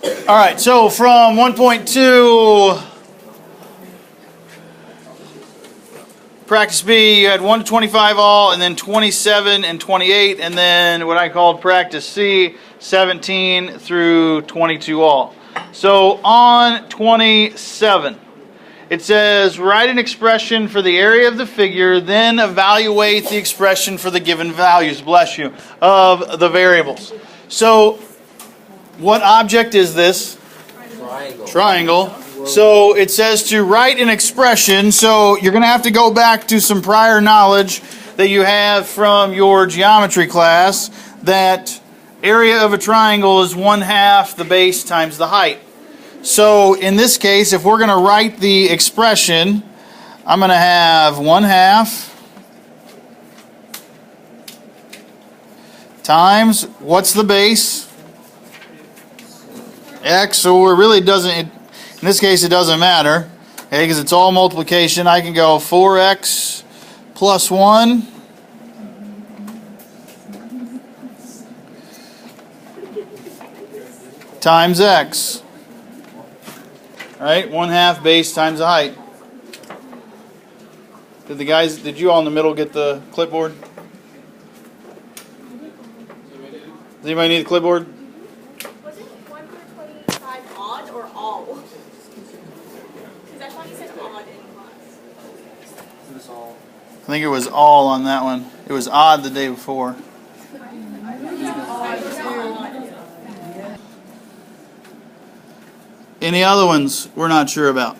All right, so from 1.2 practice B, you had 1 to 25 all, and then 27 and 28, and then what I called practice C, 17 through 22 all. So on 27, it says write an expression for the area of the figure, then evaluate the expression for the given values, bless you, of the variables. So what object is this? Triangle. So it says to write an expression, so you're going to have to go back to some prior knowledge that you have from your geometry class, that area of a triangle is 1/2 the base times the height. So in this case, if we're going to write the expression, I'm going to have 1/2 times, what's the base? X, so it really doesn't, in this case it doesn't matter, okay, because it's all multiplication. I can go 4x plus 1 times x. Right? 1/2 base times the height. Did you all in the middle get the clipboard? Does anybody need a clipboard? Was it 1 through 25 odd or all? Because I thought you said odd in class. I think it was all on that one. It was odd the day before. Any other ones we're not sure about?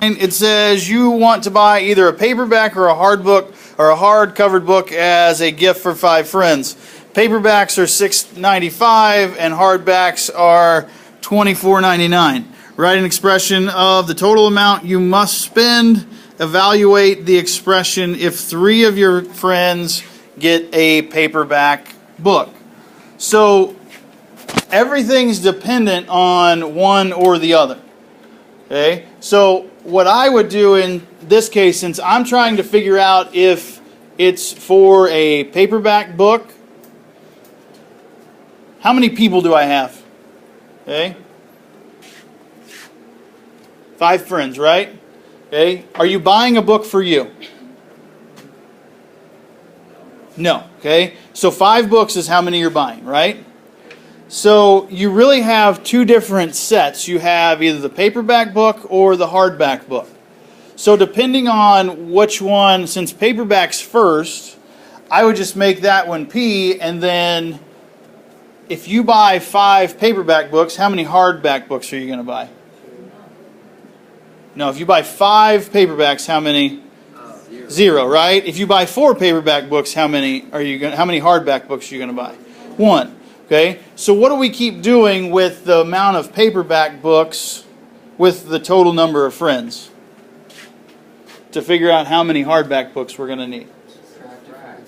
And it says you want to buy either a paperback or a hard book or a hard covered book as a gift for 5 friends. Paperbacks are $6.95 and hardbacks are $24.99. Write an expression of the total amount you must spend. Evaluate the expression if 3 of your friends get a paperback book. So everything's dependent on one or the other. Okay? So what I would do in this case, since I'm trying to figure out if it's for a paperback book, how many people do I have? Okay? 5 friends, right? Okay, are you buying a book for you? No. Okay, so 5 books is how many you're buying, right? So you really have 2 different sets. You have either the paperback book or the hardback book. So depending on which one, since paperback's first, I would just make that one P, and then if you buy 5 paperback books, how many hardback books are you going to buy? No, if you buy 5 paperbacks, how many? 0, right? If you buy 4 paperback books, how many hardback books are you going to buy? 1. Okay? So what do we keep doing with the amount of paperback books with the total number of friends? To figure out how many hardback books we're going to need.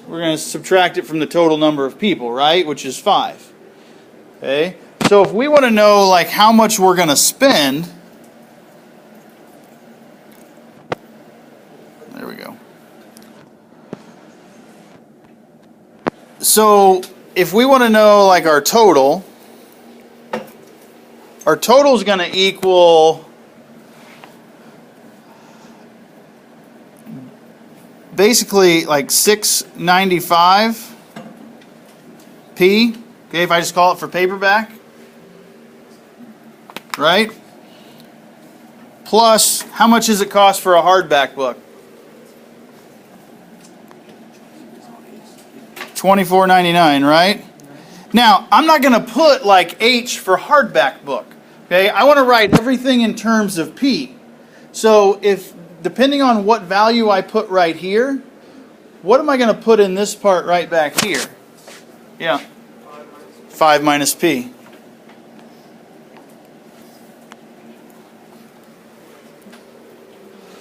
We're going to subtract it from the total number of people, right? Which is 5. Okay? So if we want to know like how much we're going to spend, there we go. So if we want to know like our total is going to equal basically like 695 P. Okay, if I just call it for paperback, right? Plus, how much does it cost for a hardback book? $24.99, right? Now, I'm not going to put like H for hardback book. Okay, I want to write everything in terms of P. So if, depending on what value I put right here, what am I going to put in this part right back here? Yeah, 5 minus P.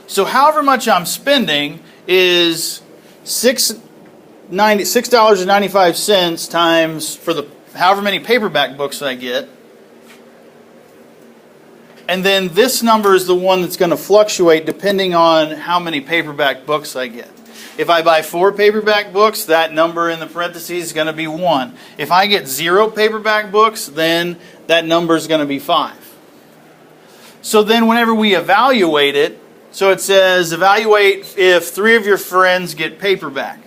So however much I'm spending is $6.95 times for the however many paperback books I get. And then this number is the one that's going to fluctuate depending on how many paperback books I get. If I buy 4 paperback books, that number in the parentheses is going to be 1. If I get 0 paperback books, then that number is going to be 5. So then whenever we evaluate it, so it says evaluate if 3 of your friends get paperback.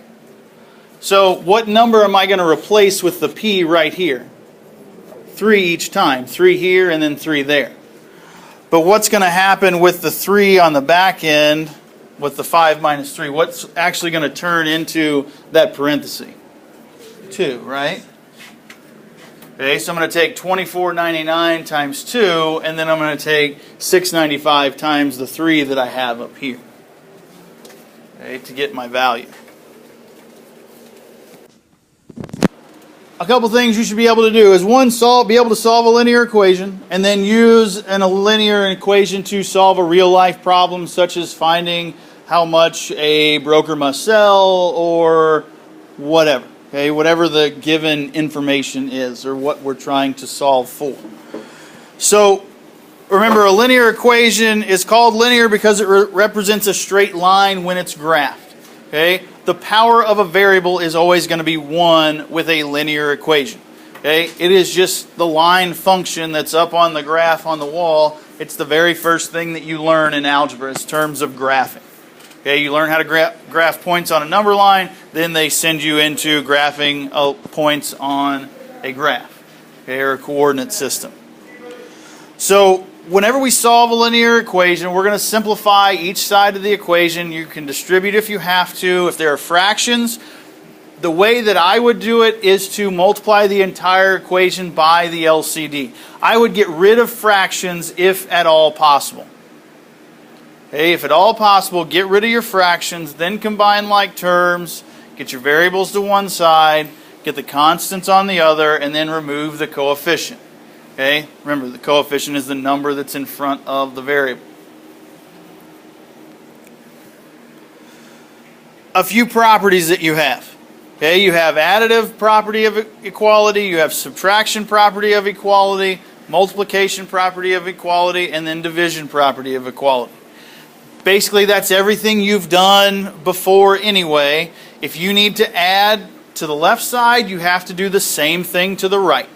So what number am I going to replace with the P right here? 3 each time. 3 here and then 3 there. But what's going to happen with the 3 on the back end with the 5 minus 3? What's actually going to turn into that parenthesis? 2, right? Okay, so I'm going to take $24.99 times 2, and then I'm going to take $6.95 times the 3 that I have up here, okay, to get my value. A couple things you should be able to do is, one, be able to solve a linear equation, and then use a linear equation to solve a real-life problem, such as finding how much a broker must sell or whatever. Okay, whatever the given information is or what we're trying to solve for. So remember, a linear equation is called linear because it represents a straight line when it's graphed. Okay, the power of a variable is always going to be 1 with a linear equation. Okay, it is just the line function that's up on the graph on the wall. It's the very first thing that you learn in algebra in terms of graphing. Okay, you learn how to graph points on a number line, then they send you into graphing points on a graph, okay, or a coordinate system. So whenever we solve a linear equation, we're going to simplify each side of the equation. You can distribute if you have to. If there are fractions, the way that I would do it is to multiply the entire equation by the LCD. I would get rid of fractions if at all possible. Okay, if at all possible, get rid of your fractions, then combine like terms, get your variables to one side, get the constants on the other, and then remove the coefficient. Okay, remember the coefficient is the number that's in front of the variable. A few properties that you have. Okay, you have additive property of equality, you have subtraction property of equality, multiplication property of equality, and then division property of equality. Basically, that's everything you've done before anyway. If you need to add to the left side, you have to do the same thing to the right.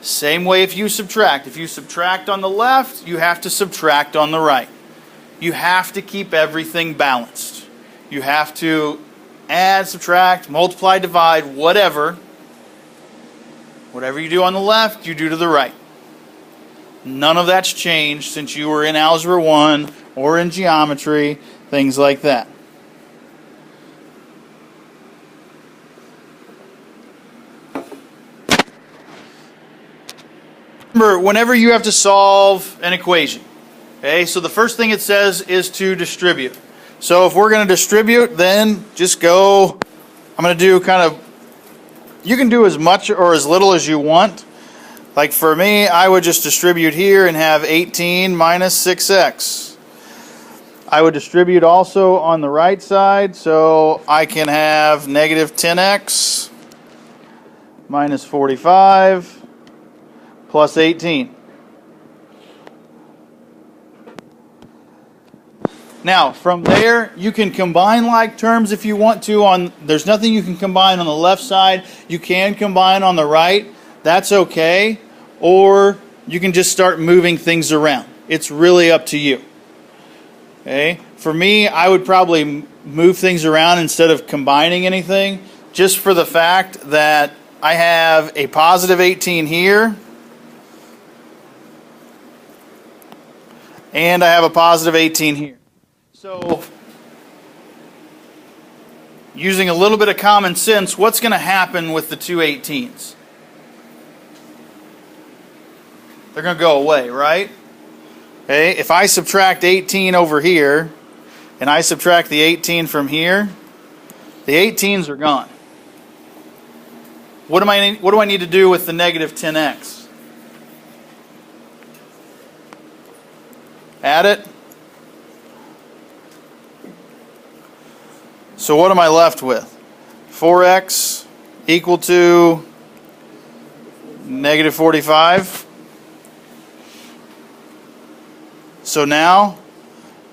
Same way if you subtract. If you subtract on the left, you have to subtract on the right. You have to keep everything balanced. You have to add, subtract, multiply, divide, whatever. Whatever you do on the left, you do to the right. None of that's changed since you were in Algebra 1 or in geometry, things like that. Remember, whenever you have to solve an equation, okay, so the first thing it says is to distribute. So if we're going to distribute, then just go, I'm going to do kind of, you can do as much or as little as you want. Like for me, I would just distribute here and have 18 minus 6x. I would distribute also on the right side, so I can have negative 10x minus 45 plus 18. Now, from there, you can combine like terms if you want to. There's nothing you can combine on the left side. You can combine on the right. That's okay. Or you can just start moving things around. It's really up to you. Okay? For me, I would probably move things around instead of combining anything, just for the fact that I have a positive 18 here, and I have a positive 18 here. So, using a little bit of common sense, what's going to happen with the two 18s? They're going to go away, right? Okay, if I subtract 18 over here, and I subtract the 18 from here, the 18s are gone. What do I need to do with the negative 10x? Add it. So what am I left with? 4x equal to negative 45. So now,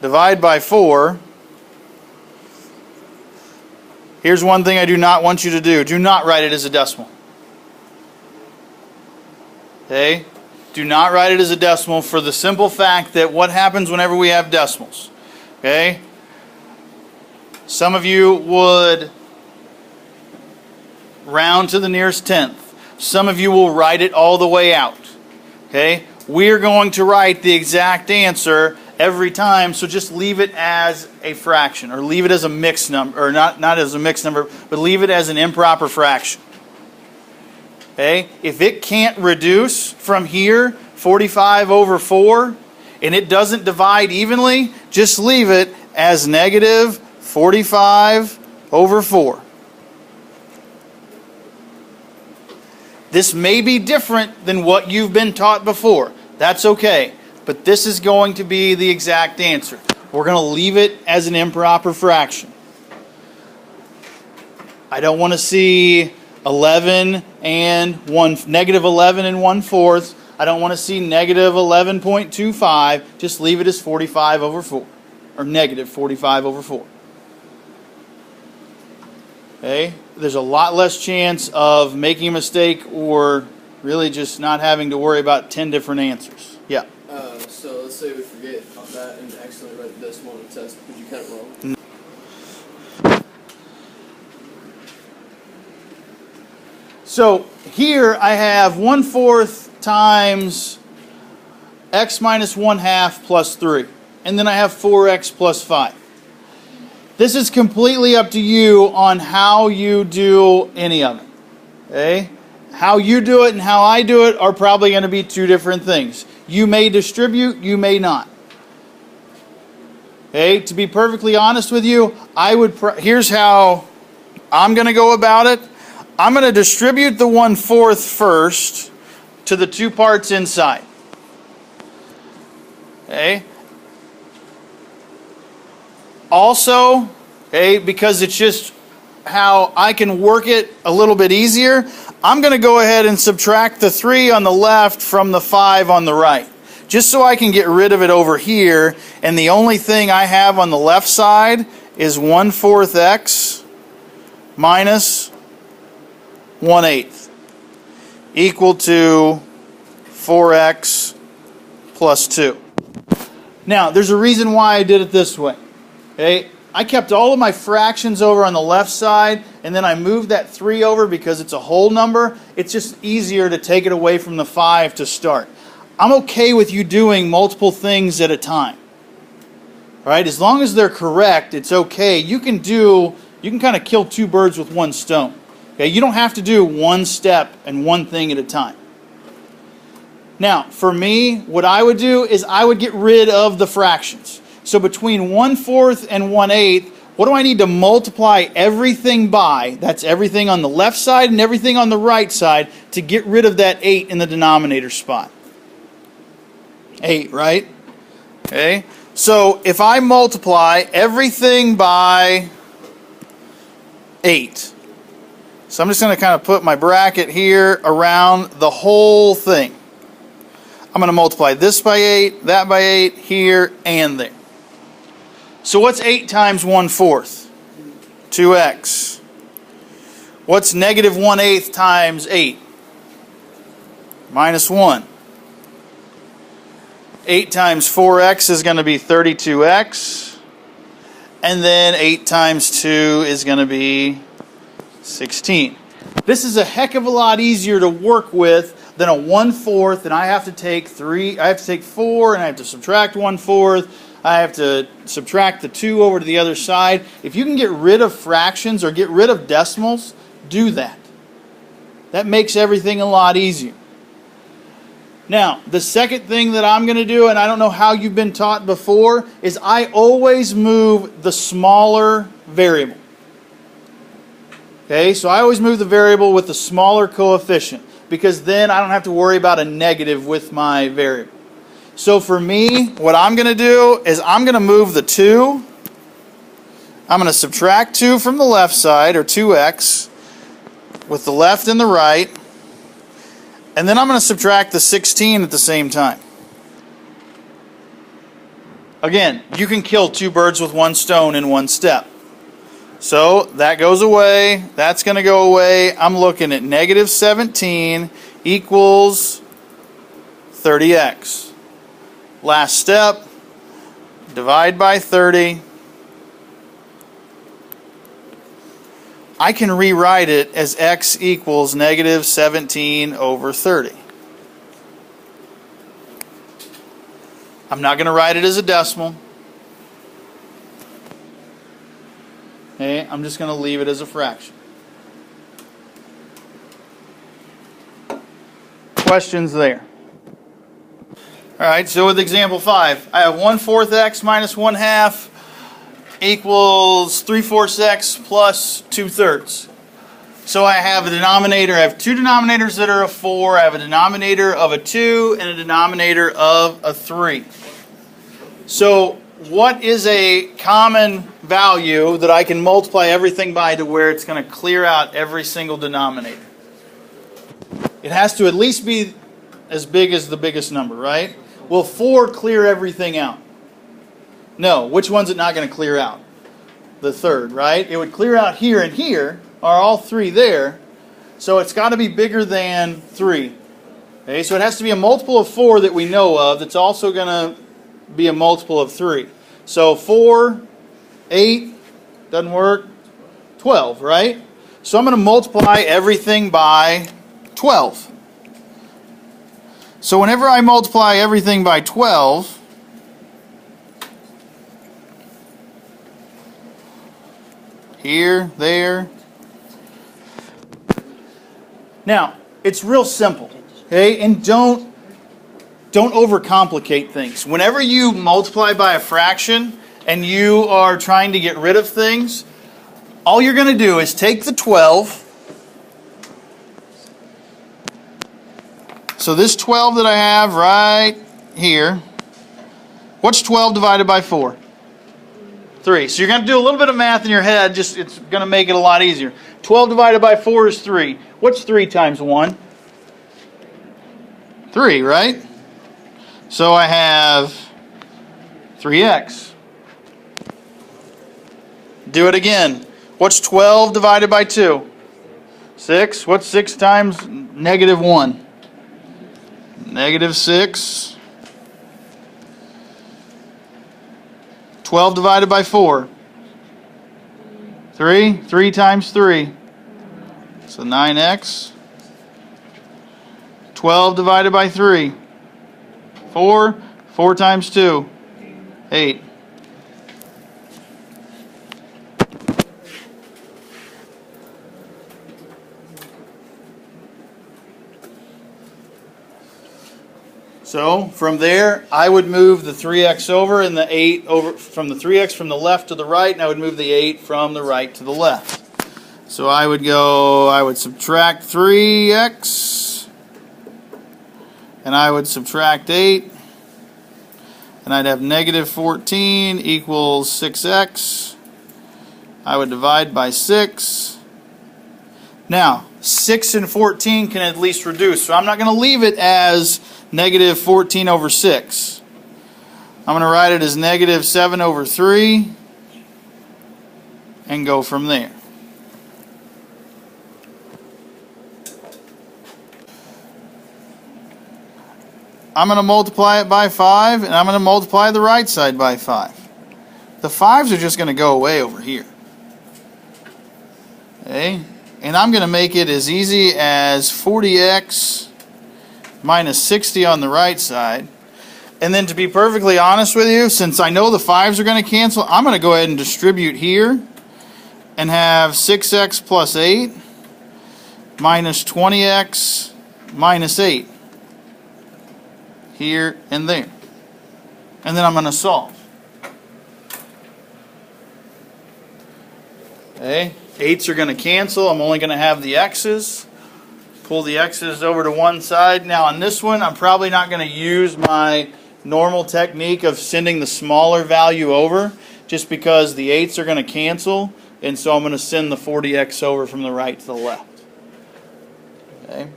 divide by 4, Here's one thing I do not want you to do. Do not write it as a decimal. Okay? Do not write it as a decimal for the simple fact that what happens whenever we have decimals? Okay? Some of you would round to the nearest tenth. Some of you will write it all the way out. Okay? We're going to write the exact answer every time, so just leave it as a fraction, or leave it as a mixed number, or not as a mixed number, but leave it as an improper fraction. Okay? If it can't reduce from here, 45 over 4, and it doesn't divide evenly, just leave it as negative 45 over 4. This may be different than what you've been taught before. That's okay. But this is going to be the exact answer. We're going to leave it as an improper fraction. I don't want to see 11 and negative 11 and 1/4. I don't want to see negative 11.25. Just leave it as 45 over 4. Or negative 45 over 4. Okay? There's a lot less chance of making a mistake or really just not having to worry about 10 different answers. Yeah. So let's say we forget about that and accidentally write the decimal on the test. Would you cut it wrong? So here I have 1/4 times x minus 1/2 plus 3. And then I have 4x plus 5. This is completely up to you on how you do any of it. Okay? How you do it and how I do it are probably going to be two different things. You may distribute, you may not. Okay? To be perfectly honest with you, here's how I'm going to go about it. I'm going to distribute the 1/4 first to the two parts inside. Okay? Also, okay, because it's just how I can work it a little bit easier, I'm going to go ahead and subtract the 3 on the left from the 5 on the right. Just so I can get rid of it over here, and the only thing I have on the left side is 1/4 x minus 1/8 equal to 4x plus 2. Now, there's a reason why I did it this way. Okay, I kept all of my fractions over on the left side, and then I moved that 3 over because it's a whole number. It's just easier to take it away from the 5 to start. I'm okay with you doing multiple things at a time. All right, as long as they're correct, it's okay. You can kind of kill two birds with one stone. Okay, you don't have to do one step and one thing at a time. Now, for me, what I would do is I would get rid of the fractions. So between 1/4 and 1/8, what do I need to multiply everything by? That's everything on the left side and everything on the right side to get rid of that 8 in the denominator spot. 8, right? Okay. So if I multiply everything by 8, so I'm just going to kind of put my bracket here around the whole thing. I'm going to multiply this by 8, that by 8, here, and there. So what's 8 times 1/4? 2x. What's negative 1/8 times 8? Minus 1. 8 times 4x is going to be 32x. And then 8 times 2 is going to be 16. This is a heck of a lot easier to work with than a 1/4, and I have to take 4, and I have to subtract 1/4. I have to subtract the 2 over to the other side. If you can get rid of fractions or get rid of decimals, do that. That makes everything a lot easier. Now, the second thing that I'm going to do, and I don't know how you've been taught before, is I always move the smaller variable. Okay, so I always move the variable with the smaller coefficient, because then I don't have to worry about a negative with my variable. So for me, what I'm going to do is I'm going to move the 2. I'm going to subtract 2 from the left side, or 2x, with the left and the right. And then I'm going to subtract the 16 at the same time. Again, you can kill two birds with one stone in one step. So that goes away. That's going to go away. I'm looking at negative 17 equals 30x. Last step, divide by 30. I can rewrite it as x equals negative 17 over 30. I'm not going to write it as a decimal. Okay, I'm just going to leave it as a fraction. Questions there? Alright, so with example 5, I have 1/4 x minus 1/2 equals 3/4 x plus 2/3. So I have a denominator, I have two denominators that are a 4, I have a denominator of a 2, and a denominator of a 3. So what is a common value that I can multiply everything by to where it's going to clear out every single denominator? It has to at least be as big as the biggest number, right? Will 4 clear everything out? No. Which one's it not going to clear out? The third, right? It would clear out here and here. Are all 3 there? So it's got to be bigger than 3. Okay, so it has to be a multiple of 4 that we know of that's also going to be a multiple of 3. So 4, 8, doesn't work, 12, right? So I'm going to multiply everything by 12. So whenever I multiply everything by 12, here, there. Now, it's real simple, okay? And don't overcomplicate things. Whenever you multiply by a fraction and you are trying to get rid of things, all you're going to do is take the 12. So this 12 that I have right here, what's 12 divided by 4? 3. So you're going to do a little bit of math in your head, just it's going to make it a lot easier. 12 divided by 4 is 3. What's 3 times 1? 3, right? So I have 3x. Do it again. What's 12 divided by 2? 6. What's 6 times negative 1? Negative 6. 12 divided by 4. 3. 3 times 3. So 9x. 12 divided by 3. 4. 4 times 2. 8. So from there, I would move the 3x over and the 8 over from the 3x from the left to the right, and I would move the 8 from the right to the left. So I would subtract 3x, and I would subtract 8, and I'd have negative 14 equals 6x. I would divide by 6. Now, 6 and 14 can at least reduce, so I'm not going to leave it as negative 14 over 6. I'm going to write it as negative 7 over 3 and go from there. I'm going to multiply it by 5, and I'm going to multiply the right side by 5. The 5s are just going to go away over here. Okay? And I'm going to make it as easy as 40x minus 60 on the right side. And then to be perfectly honest with you, since I know the 5s are going to cancel, I'm going to go ahead and distribute here and have 6x plus 8 minus 20x minus 8 here and there. And then I'm going to solve. Okay, 8s are going to cancel. I'm only going to have the x's. Pull the x's over to one side. Now on this one, I'm probably not going to use my normal technique of sending the smaller value over, just because the 8s are going to cancel, and so I'm going to send the 40x over from the right to the left. Okay.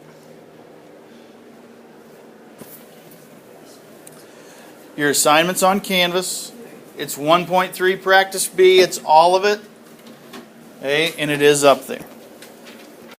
Your assignment's on Canvas. It's 1.3 practice B. It's all of it. Okay, and it is up there.